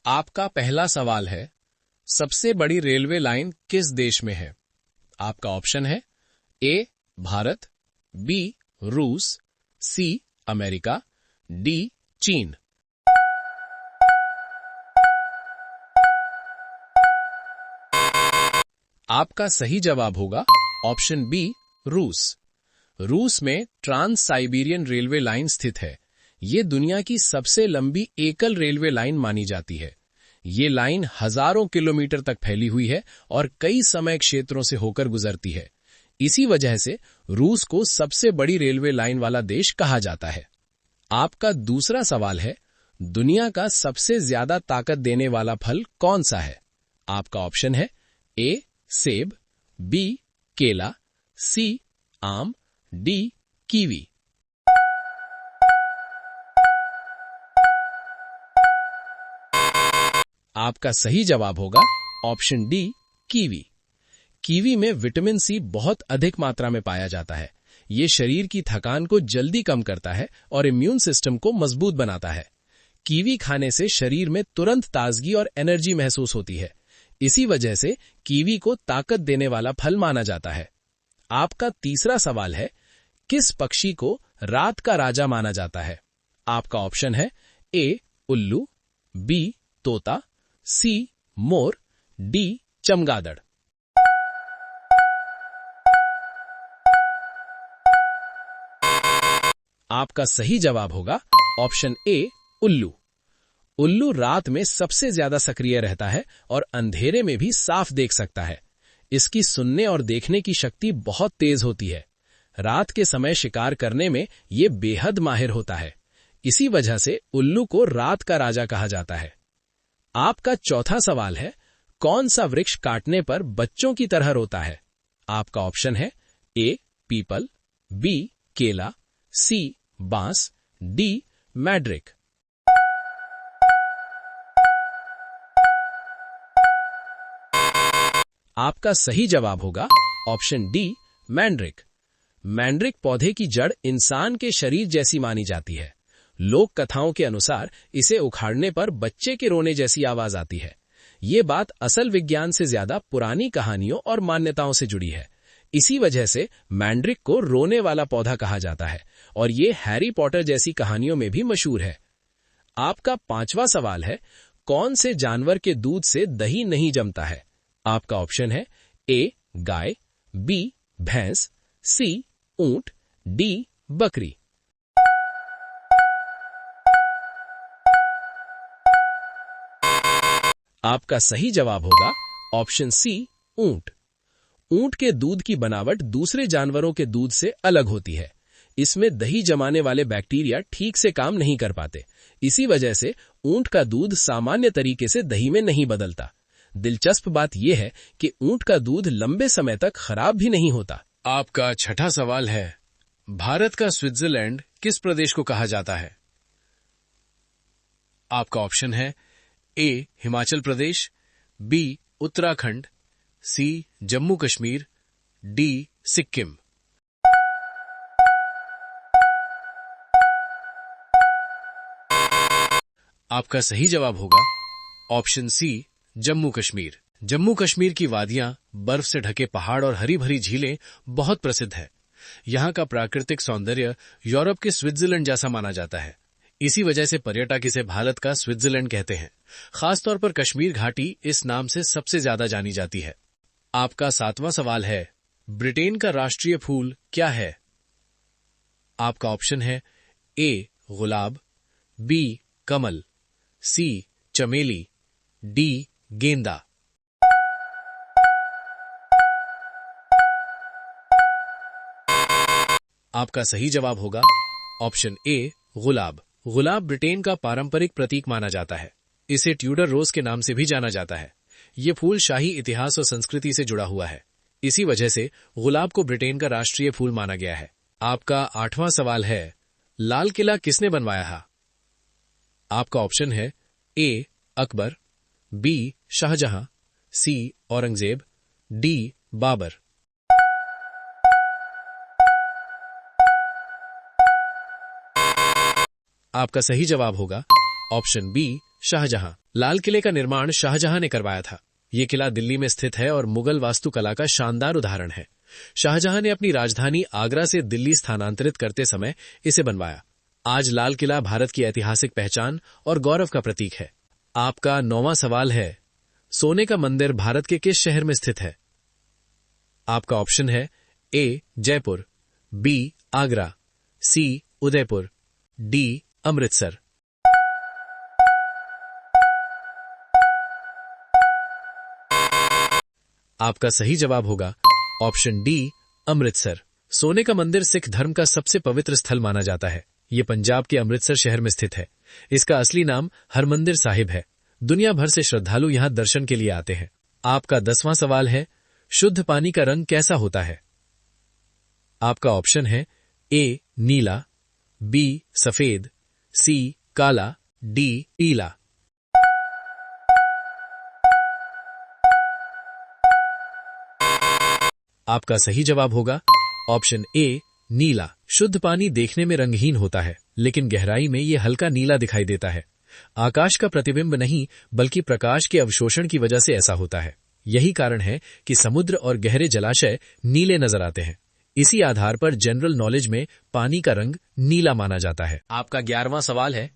आपका पहला सवाल है, सबसे बड़ी रेलवे लाइन किस देश में है? आपका ऑप्शन है ए भारत, बी रूस, सी अमेरिका, डी चीन। आपका सही जवाब होगा ऑप्शन बी रूस। रूस में ट्रांस साइबेरियन रेलवे लाइन स्थित है। ये दुनिया की सबसे लंबी एकल रेलवे लाइन मानी जाती है। ये लाइन हजारों किलोमीटर तक फैली हुई है और कई समय क्षेत्रों से होकर गुजरती है। इसी वजह से रूस को सबसे बड़ी रेलवे लाइन वाला देश कहा जाता है। आपका दूसरा सवाल है, दुनिया का सबसे ज्यादा ताकत देने वाला फल कौन सा है? आपका ऑप्शन है ए सेब, बी केला, सी आम, डी कीवी। आपका सही जवाब होगा ऑप्शन डी कीवी। कीवी में विटामिन सी बहुत अधिक मात्रा में पाया जाता है। ये शरीर की थकान को जल्दी कम करता है और इम्यून सिस्टम को मजबूत बनाता है। कीवी खाने से शरीर में तुरंत ताजगी और एनर्जी महसूस होती है। इसी वजह से कीवी को ताकत देने वाला फल माना जाता है। आपका तीसरा सवाल है, किस पक्षी को रात का राजा माना जाता है? आपका ऑप्शन है ए उल्लू, बी तोता, सी मोर, डी चमगादड़। आपका सही जवाब होगा ऑप्शन ए उल्लू। उल्लू रात में सबसे ज्यादा सक्रिय रहता है और अंधेरे में भी साफ देख सकता है। इसकी सुनने और देखने की शक्ति बहुत तेज होती है। रात के समय शिकार करने में ये बेहद माहिर होता है। इसी वजह से उल्लू को रात का राजा कहा जाता है। आपका चौथा सवाल है, कौन सा वृक्ष काटने पर बच्चों की तरह रोता है? आपका ऑप्शन है ए पीपल, बी केला, सी बांस, डी मैड्रिक। आपका सही जवाब होगा ऑप्शन डी मैंड्रिक। मैंड्रिक पौधे की जड़ इंसान के शरीर जैसी मानी जाती है। लोक कथाओं के अनुसार इसे उखाड़ने पर बच्चे के रोने जैसी आवाज आती है। ये बात असल विज्ञान से ज्यादा पुरानी कहानियों और मान्यताओं से जुड़ी है। इसी वजह से मैंड्रिक को रोने वाला पौधा कहा जाता है और ये हैरी पॉटर जैसी कहानियों में भी मशहूर है। आपका पांचवा सवाल है, कौन से जानवर के दूध से दही नहीं जमता है? आपका ऑप्शन है ए गाय, बी भैंस, सी ऊंट, डी बकरी। आपका सही जवाब होगा ऑप्शन सी ऊंट। ऊंट के दूध की बनावट दूसरे जानवरों के दूध से अलग होती है। इसमें दही जमाने वाले बैक्टीरिया ठीक से काम नहीं कर पाते। इसी वजह से ऊंट का दूध सामान्य तरीके से दही में नहीं बदलता। दिलचस्प बात यह है कि ऊंट का दूध लंबे समय तक खराब भी नहीं होता। आपका छठा सवाल है, भारत का स्विट्जरलैंड किस प्रदेश को कहा जाता है? आपका ऑप्शन है ए हिमाचल प्रदेश, बी उत्तराखंड, सी जम्मू कश्मीर, डी सिक्किम। आपका सही जवाब होगा ऑप्शन सी जम्मू कश्मीर। जम्मू कश्मीर की वादियां, बर्फ से ढके पहाड़ और हरी भरी झीलें बहुत प्रसिद्ध है। यहाँ का प्राकृतिक सौंदर्य यूरोप के स्विट्जरलैंड जैसा माना जाता है। इसी वजह से पर्यटक इसे भारत का स्विट्जरलैंड कहते हैं। खासतौर पर कश्मीर घाटी इस नाम से सबसे ज्यादा जानी जाती है। आपका सातवां सवाल है, ब्रिटेन का राष्ट्रीय फूल क्या है? आपका ऑप्शन है ए गुलाब, बी कमल, सी चमेली, डी गेंदा। आपका सही जवाब होगा option A gulab. Gulab Britain का पारंपरिक प्रतीक माना जाता है। इसे ट्यूडर रोज के नाम से भी जाना जाता है। ये फूल शाही इतिहास और संस्कृति से जुड़ा हुआ है। इसी वजह से गुलाब को ब्रिटेन का राष्ट्रीय फूल माना गया है। आपका आठवां सवाल है, लाल किला किसने बनवाया है? आपका ऑप्शन है ए अकबर, बी शाहजहां, सी औरंगजेब, डी बाबर। आपका सही जवाब होगा ऑप्शन बी शाहजहां। लाल किले का निर्माण शाहजहां ने करवाया था। ये किला दिल्ली में स्थित है और मुगल वास्तुकला का शानदार उदाहरण है। शाहजहां ने अपनी राजधानी आगरा से दिल्ली स्थानांतरित करते समय इसे बनवाया। आज लाल किला भारत की ऐतिहासिक पहचान और गौरव का प्रतीक है। आपका 9वां सवाल है, सोने का मंदिर भारत के किस शहर में स्थित है? आपका ऑप्शन है ए जयपुर, बी आगरा, सी उदयपुर, डी अमृतसर। आपका सही जवाब होगा ऑप्शन डी अमृतसर। सोने का मंदिर सिख धर्म का सबसे पवित्र स्थल माना जाता है। ये पंजाब के अमृतसर शहर में स्थित है। इसका असली नाम हरमंदिर साहिब है। दुनिया भर से श्रद्धालु यहां दर्शन के लिए आते हैं। आपका 10वां सवाल है, शुद्ध पानी का रंग कैसा होता है? आपका ऑप्शन है ए नीला, बी सफेद, सी काला, डी पीला। आपका सही जवाब होगा ऑप्शन ए नीला। शुद्ध पानी देखने में रंगहीन होता है, लेकिन गहराई में यह हल्का नीला दिखाई देता है। आकाश का प्रतिबिंब नहीं, बल्कि प्रकाश के अवशोषण की वजह से ऐसा होता है। यही कारण है कि समुद्र और गहरे जलाशय नीले नजर आते हैं। इसी आधार पर जनरल नॉलेज में पानी का रंग नीला माना जाता है। आपका 11वां सवाल है,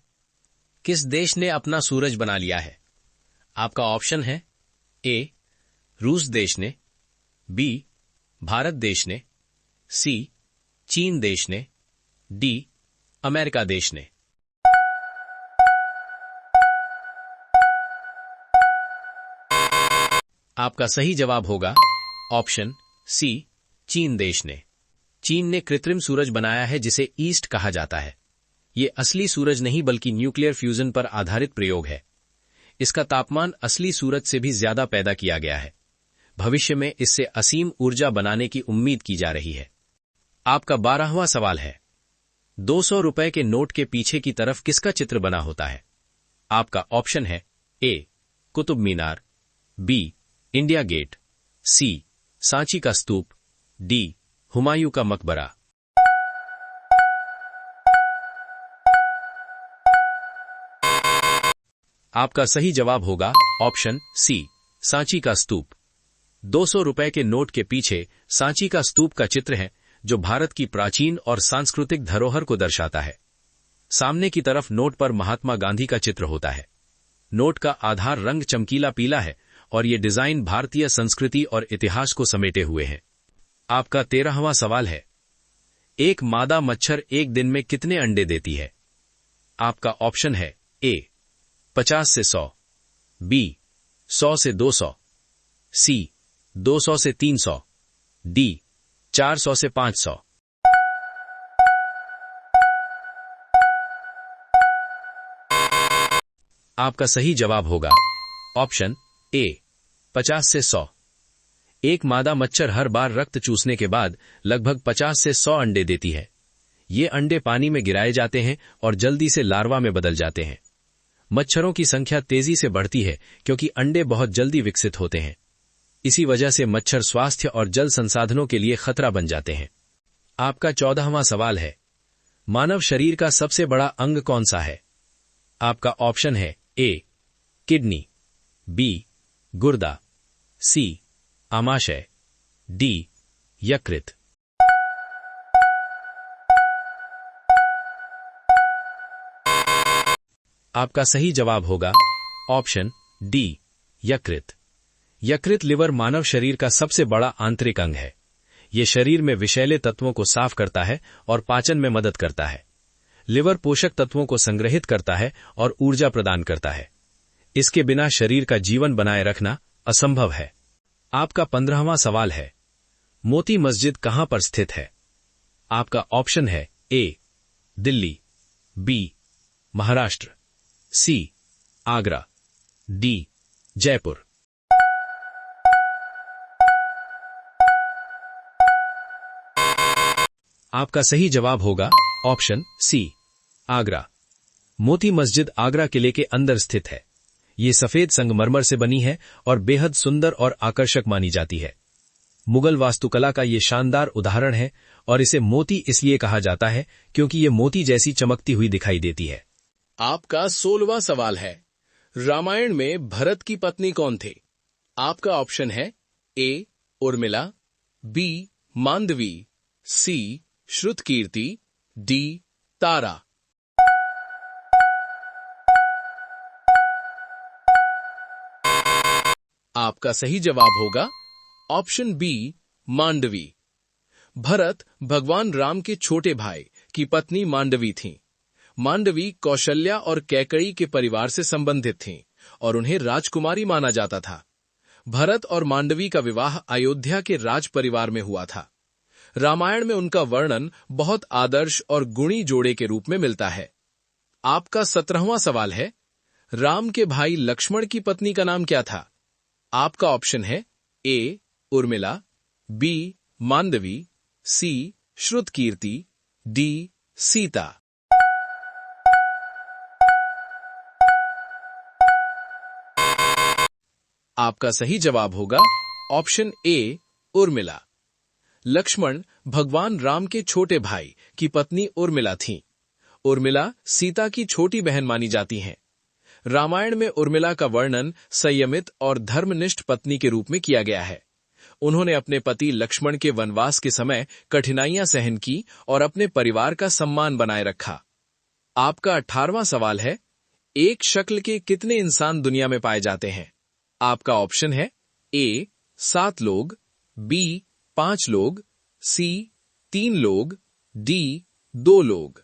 किस देश ने अपना सूरज बना लिया है? आपका ऑप्शन है ए रूस देश ने, बी भारत देश ने, सी चीन देश ने, डी अमेरिका देश ने। आपका सही जवाब होगा ऑप्शन सी चीन देश ने। चीन ने कृत्रिम सूरज बनाया है जिसे ईस्ट कहा जाता है। ये असली सूरज नहीं बल्कि न्यूक्लियर फ्यूजन पर आधारित प्रयोग है। इसका तापमान असली सूरज से भी ज्यादा पैदा किया गया है। भविष्य में इससे असीम ऊर्जा बनाने की उम्मीद की जा रही है। आपका 12वां सवाल है, 200 रुपए के नोट के पीछे की तरफ किसका चित्र बना होता है? आपका ऑप्शन है ए Qutub Minar, B India gate, सी सांची का स्तूप, डी हुमायूं का मकबरा। आपका सही जवाब होगा ऑप्शन सी सांची का स्तूप। 200 रुपए के नोट के पीछे सांची का स्तूप का चित्र है, जो भारत की प्राचीन और सांस्कृतिक धरोहर को दर्शाता है। सामने की तरफ नोट पर महात्मा गांधी का चित्र होता है। नोट का आधार रंग चमकीला पीला है और ये डिजाइन भारतीय संस्कृति और इतिहास को समेटे हुए हैं। आपका 13वां सवाल है, एक मादा मच्छर एक दिन में कितने अंडे देती है? आपका ऑप्शन है ए 50 से 100, बी 100 से 200, सी 200 से 300, डी 400 से 500। आपका सही जवाब होगा ऑप्शन ए 50 से 100। एक मादा मच्छर हर बार रक्त चूसने के बाद लगभग 50 से 100 अंडे देती है। ये अंडे पानी में गिराए जाते हैं और जल्दी से लार्वा में बदल जाते हैं। मच्छरों की संख्या तेजी से बढ़ती है क्योंकि अंडे बहुत जल्दी विकसित होते हैं। इसी वजह से मच्छर स्वास्थ्य और जल संसाधनों के लिए खतरा बन जाते हैं। आपका 14वां सवाल है, मानव शरीर का सबसे बड़ा अंग कौन सा है? आपका ऑप्शन है ए किडनी, बी गुर्दा, सी आमाशय, डी यकृत। आपका सही जवाब होगा ऑप्शन डी यकृत। यकृत लिवर मानव शरीर का सबसे बड़ा आंतरिक अंग है। यह शरीर में विषैले तत्वों को साफ करता है और पाचन में मदद करता है। लिवर पोषक तत्वों को संग्रहित करता है और ऊर्जा प्रदान करता है। इसके बिना शरीर का जीवन बनाए रखना असंभव है। आपका 15वां सवाल है, मोती मस्जिद कहां पर स्थित है? आपका ऑप्शन है ए दिल्ली, बी महाराष्ट्र, सी आगरा, डी जयपुर। आपका सही जवाब होगा ऑप्शन सी आगरा। मोती मस्जिद आगरा किले के अंदर स्थित है। ये सफेद संगमरमर से बनी है और बेहद सुंदर और आकर्षक मानी जाती है। मुगल वास्तुकला का ये शानदार उदाहरण है और इसे मोती इसलिए कहा जाता है क्योंकि ये मोती जैसी चमकती हुई दिखाई देती है। आपका 16वां सवाल है, रामायण में भरत की पत्नी कौन थे? आपका ऑप्शन है ए उर्मिला, बी मांडवी, सी श्रुतकीर्ति, डी तारा। आपका सही जवाब होगा ऑप्शन बी मांडवी। भरत भगवान राम के छोटे भाई की पत्नी मांडवी थीं। मांडवी कौशल्या और कैकई के परिवार से संबंधित थीं और उन्हें राजकुमारी माना जाता था। भरत और मांडवी का विवाह अयोध्या के राज परिवार में हुआ था। रामायण में उनका वर्णन बहुत आदर्श और गुणी जोड़े के रूप में मिलता है। आपका 17वां सवाल है, राम के भाई लक्ष्मण की पत्नी का नाम क्या था? आपका ऑप्शन है ए उर्मिला, बी मांडवी, सी श्रुतकीर्ति, डी सीता। आपका सही जवाब होगा ऑप्शन ए उर्मिला। लक्ष्मण भगवान राम के छोटे भाई की पत्नी उर्मिला थीं। उर्मिला सीता की छोटी बहन मानी जाती हैं। रामायण में उर्मिला का वर्णन संयमित और धर्मनिष्ठ पत्नी के रूप में किया गया है। उन्होंने अपने पति लक्ष्मण के वनवास के समय कठिनाइयां सहन की और अपने परिवार का सम्मान बनाए रखा। आपका 18वां सवाल है, एक शक्ल के कितने इंसान दुनिया में पाए जाते हैं? आपका ऑप्शन है ए 7 लोग, बी 5 लोग, सी 3 लोग, डी 2 लोग।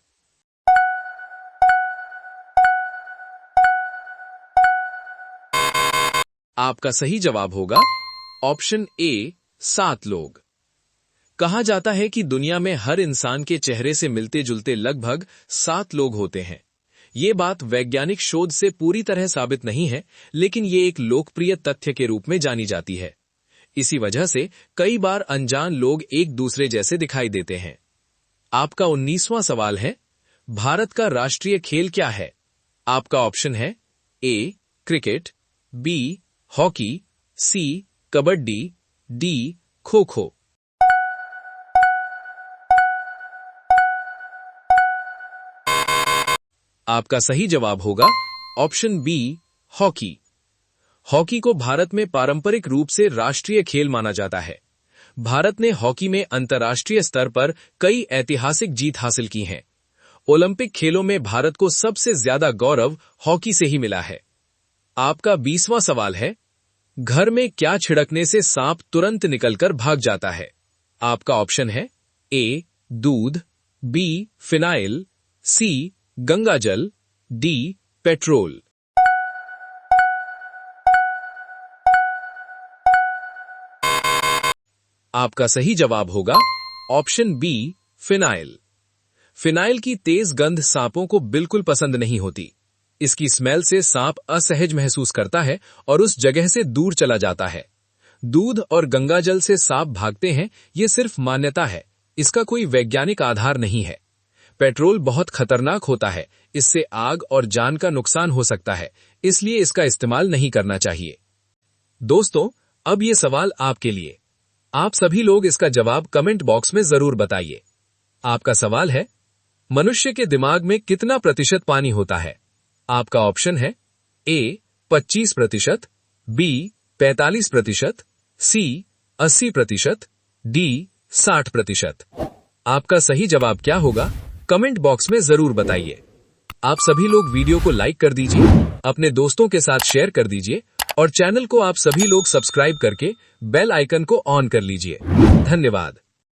आपका सही जवाब होगा ऑप्शन ए 7 लोग। कहा जाता है कि दुनिया में हर इंसान के चेहरे से मिलते जुलते लगभग 7 लोग होते हैं। ये बात वैज्ञानिक शोध से पूरी तरह साबित नहीं है, लेकिन ये एक लोकप्रिय तथ्य के रूप में जानी जाती है। इसी वजह से कई बार अनजान लोग एक दूसरे जैसे दिखाई देते हैं। आपका 19वां सवाल है, भारत का राष्ट्रीय खेल क्या है? आपका ऑप्शन है ए क्रिकेट, बी हॉकी, सी कबड्डी, डी खो खो। आपका सही जवाब होगा ऑप्शन बी हॉकी। हॉकी को भारत में पारंपरिक रूप से राष्ट्रीय खेल माना जाता है। भारत ने हॉकी में अंतर्राष्ट्रीय स्तर पर कई ऐतिहासिक जीत हासिल की हैं। ओलंपिक खेलों में भारत को सबसे ज्यादा गौरव हॉकी से ही मिला है। आपका 20वां सवाल है, घर में क्या छिड़कने से सांप तुरंत निकलकर भाग जाता है? आपका ऑप्शन है ए दूध, बी फिनाइल, सी गंगाजल, डी पेट्रोल। आपका सही जवाब होगा ऑप्शन बी फिनाइल। फिनाइल की तेज गंध सांपों को बिल्कुल पसंद नहीं होती। इसकी स्मेल से सांप असहज महसूस करता है और उस जगह से दूर चला जाता है। दूध और गंगाजल से सांप भागते हैं, ये सिर्फ मान्यता है, इसका कोई वैज्ञानिक आधार नहीं है। पेट्रोल बहुत खतरनाक होता है, इससे आग और जान का नुकसान हो सकता है, इसलिए इसका इस्तेमाल नहीं करना चाहिए। दोस्तों, अब ये सवाल आपके लिए। आप सभी लोग इसका जवाब कमेंट बॉक्स में जरूर बताइए। आपका सवाल है, मनुष्य के दिमाग में कितना प्रतिशत पानी होता है? आपका ऑप्शन है ए 25%, बी 45%, सी 80%, डी 60%। आपका सही जवाब क्या होगा? कमेंट बॉक्स में जरूर बताइए। आप सभी लोग वीडियो को लाइक कर दीजिए, अपने दोस्तों के साथ शेयर कर दीजिए और चैनल को आप सभी लोग सब्सक्राइब करके बेल आइकन को ऑन कर लीजिए। धन्यवाद।